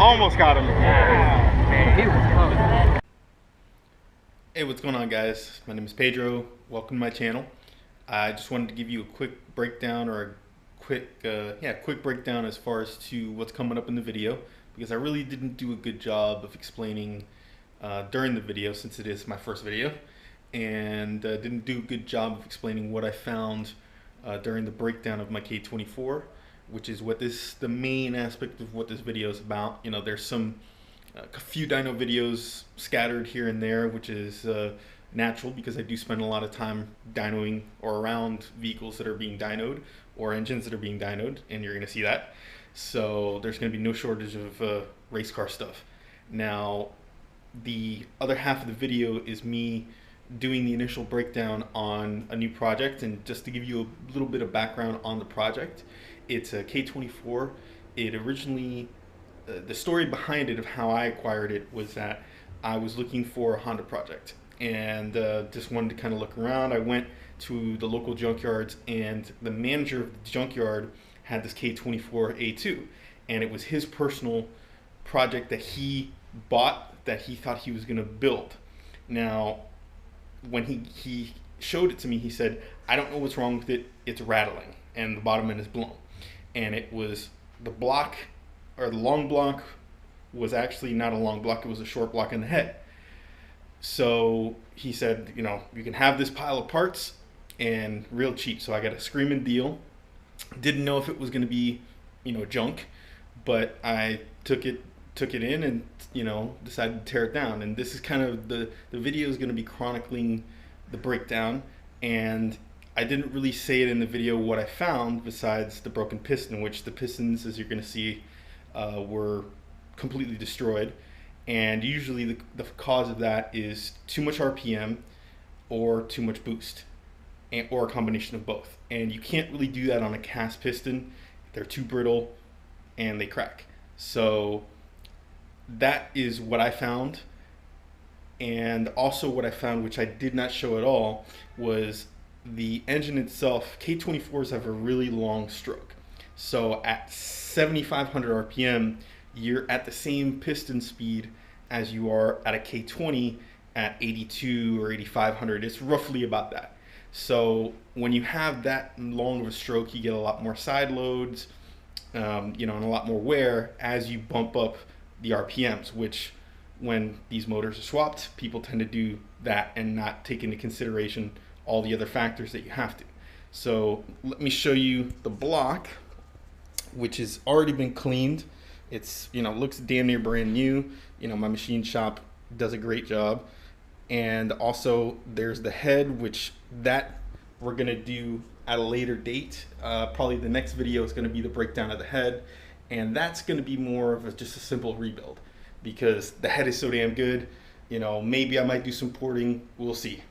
Almost got him. Man, he was close. Hey, what's going on, guys? My name is Pedro. Welcome to my channel. I just wanted to give you a quick breakdown, or a quick breakdown as far as to what's coming up in the video, because I really didn't do a good job of explaining during the video, since it is my first video, and didn't do a good job of explaining what I found during the breakdown of my K24, which is what the main aspect of what this video is about. You know, there's a few dyno videos scattered here and there, which is natural because I do spend a lot of time dynoing or around vehicles that are being dynoed or engines that are being dynoed, and you're going to see that. So there's going to be no shortage of race car stuff. Now, the other half of the video is me doing the initial breakdown on a new project, and just to give you a little bit of background on the project, it's a K24. It originally, the story behind it of how I acquired it was that I was looking for a Honda project, and just wanted to kind of look around. I went to the local junkyards, and the manager of the junkyard had this K24A2, and it was his personal project that he bought, that he thought he was going to build. Now, when he showed it to me, he said, "I don't know what's wrong with it, it's rattling, and the bottom end is blown." And it was the block, or the long block, was actually not a long block, it was a short block in the head. So he said, you know, you can have this pile of parts and real cheap. So I got a screaming deal. Didn't know if it was going to be, you know, junk, but I took it in and, you know, decided to tear it down. And this is kind of the video is going to be chronicling the breakdown, and I didn't really say it in the video what I found besides the broken piston, which the pistons, as you're going to see, were completely destroyed. And usually the cause of that is too much RPM or too much boost, or a combination of both. And you can't really do that on a cast piston. They're too brittle and they crack. So that is what I found. And also what I found, which I did not show at all, was the engine itself. K24s have a really long stroke. So at 7,500 RPM, you're at the same piston speed as you are at a K20 at 82 or 8,500. It's roughly about that. So when you have that long of a stroke, you get a lot more side loads, you know, and a lot more wear as you bump up the RPMs, which when these motors are swapped, people tend to do that and not take into consideration all the other factors that you have to. So let me show you the block, which has already been cleaned. It's, you know, looks damn near brand new. You know, my machine shop does a great job. And also there's the head, which that we're gonna do at a later date. Probably the next video is gonna be the breakdown of the head, and that's gonna be more of just a simple rebuild because the head is so damn good. You know, maybe I might do some porting, we'll see.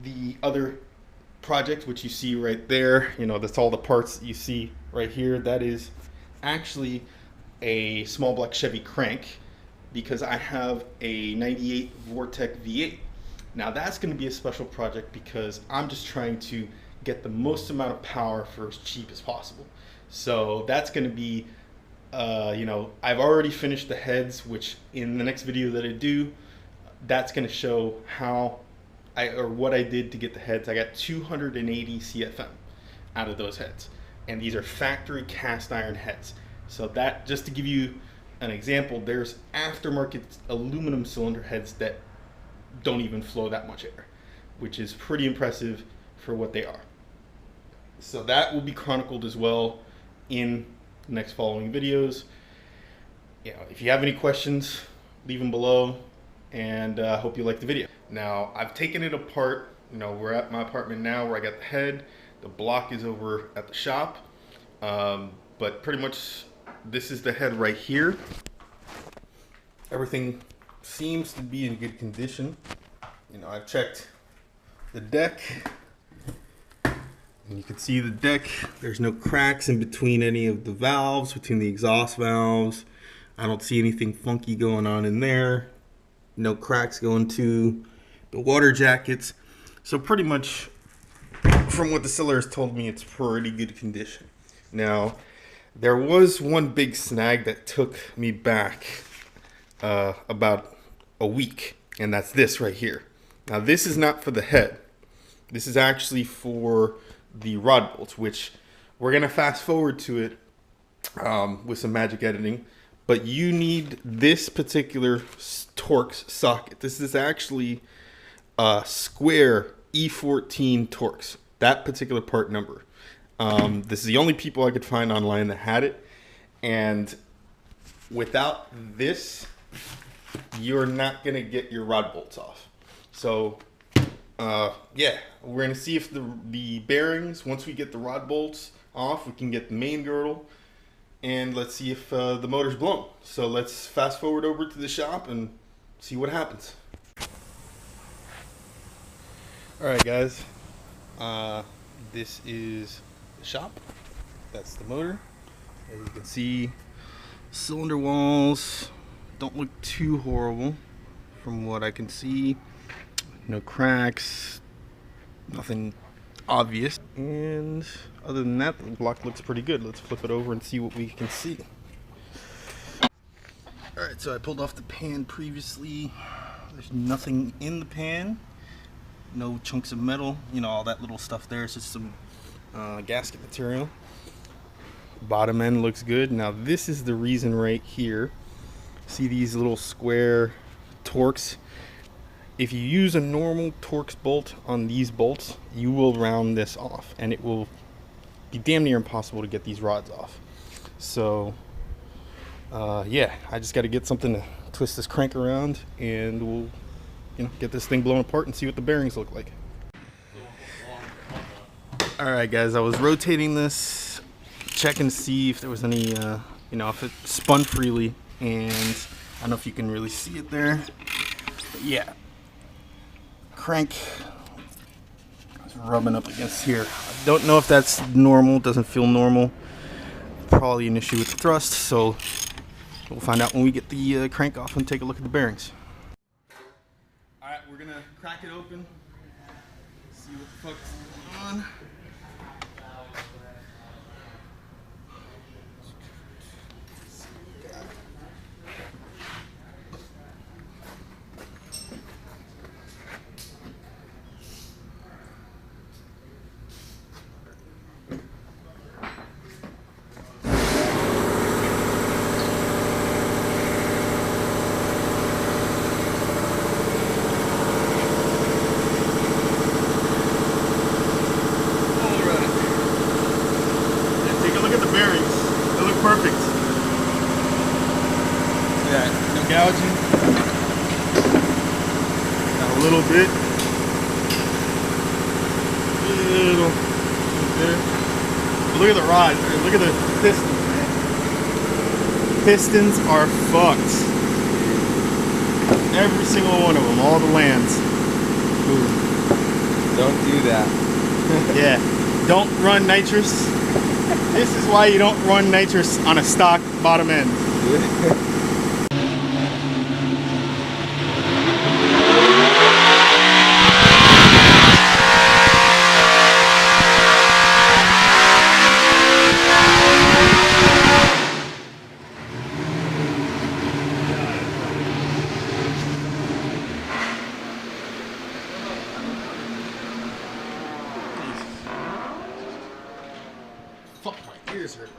The other project, which you see right there, you know, that's all the parts that you see right here, that is actually a small block Chevy crank, because I have a 98 Vortec V8. Now that's going to be a special project because I'm just trying to get the most amount of power for as cheap as possible. So that's going to be, you know, I've already finished the heads, which in the next video that I do, that's going to show how what I did to get the heads. I got 280 CFM out of those heads, and these are factory cast iron heads. So that, just to give you an example, there's aftermarket aluminum cylinder heads that don't even flow that much air, which is pretty impressive for what they are. So that will be chronicled as well in the next following videos. You know, if you have any questions, leave them below, and I hope you like the video. Now, I've taken it apart. You know, we're at my apartment now where I got the head. The block is over at the shop. But pretty much this is the head right here. Everything seems to be in good condition. You know, I've checked the deck, and you can see the deck. There's no cracks in between any of the valves, between the exhaust valves. I don't see anything funky going on in there. No cracks going to the water jackets. So pretty much from what the seller has told me, it's pretty good condition. Now, There was one big snag that took me back about a week, and that's this right here. Now this is not for the head. This is actually for the rod bolts, which we're gonna fast forward to it with some magic editing. But you need this particular Torx socket. This is actually a square E14 Torx. That particular part number. This is the only people I could find online that had it, and without this, you're not gonna get your rod bolts off. So yeah, we're gonna see if the bearings, once we get the rod bolts off, we can get the main girdle, and let's see if the motor's blown. So let's fast forward over to the shop and see what happens. All right, guys, this is the shop. That's the motor. As you can see, cylinder walls don't look too horrible from what I can see. No cracks, nothing obvious. And other than that, the block looks pretty good. Let's flip it over and see what we can see. All right, so I pulled off the pan previously. There's nothing in the pan. No chunks of metal, you know, all that little stuff there. It's just some gasket material. Bottom end looks good. Now this is the reason right here. See these little square Torx? If you use a normal Torx bolt on these bolts, you will round this off, and it will be damn near impossible to get these rods off. So yeah, I just got to get something to twist this crank around, and we'll, you know, get this thing blown apart and see what the bearings look like. All right, guys, I was rotating this, checking to see if there was any, you know, if it spun freely, and I don't know if you can really see it there, but yeah, crank is rubbing up against here. I don't know if that's normal. It doesn't feel normal. Probably an issue with the thrust, so we'll find out when we get the crank off and take a look at the bearings. All right, we're gonna crack it open, see what the fuck's going on. Perfect. Yeah, no gouging. Got a little bit. Little there. Look at the rod. Look at the pistons, man. Pistons are fucked. Every single one of them, all the lands. Ooh. Don't do that. Yeah. Don't run nitrous. This is why you don't run nitrous on a stock bottom end. Fuck, my ears hurt.